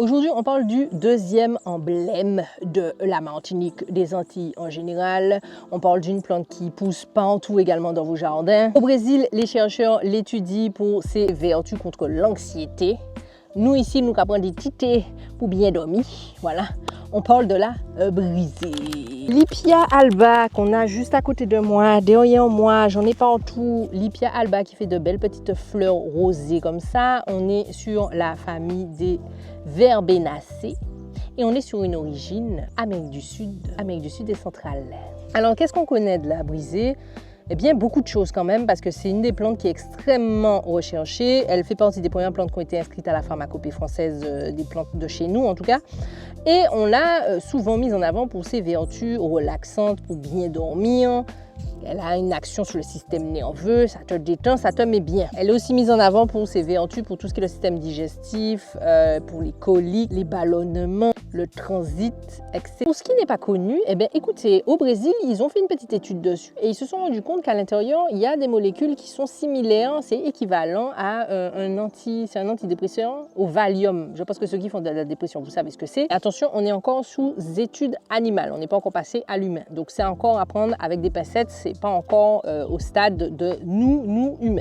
Aujourd'hui, on parle du deuxième emblème de la Martinique, des Antilles en général. On parle d'une plante qui pousse partout également dans vos jardins. Au Brésil, les chercheurs l'étudient pour ses vertus contre l'anxiété. Nous ici, nous apprenons des tités pour bien dormir. Voilà, on parle de la brisée. Lipia alba qu'on a juste à côté de moi, derrière moi, j'en ai partout. Lipia alba qui fait de belles petites fleurs rosées comme ça. On est sur la famille des Verbenacées et on est sur une origine Amérique du Sud et centrale. Alors qu'est-ce qu'on connaît de la brisée? Eh bien, beaucoup de choses quand même, parce que c'est une des plantes qui est extrêmement recherchée. Elle fait partie des premières plantes qui ont été inscrites à la pharmacopée française, des plantes de chez nous en tout cas. Et on l'a souvent mise en avant pour ses vertus relaxantes, pour bien dormir. Elle a une action sur le système nerveux, ça te détend, ça te met bien. Elle est aussi mise en avant pour ses vertus, pour tout ce qui est le système digestif, pour les coliques, les ballonnements, le transit, etc. Pour ce qui n'est pas connu, eh bien, écoutez, au Brésil, ils ont fait une petite étude dessus et ils se sont rendus compte qu'à l'intérieur, il y a des molécules qui sont similaires, c'est équivalent à un antidépresseur au Valium. Je pense que ceux qui font de la dépression, vous savez ce que c'est. Attention, on est encore sous études animales, on n'est pas encore passé à l'humain. Donc c'est encore à prendre avec des pincettes, c'est pas encore au stade de nous humains.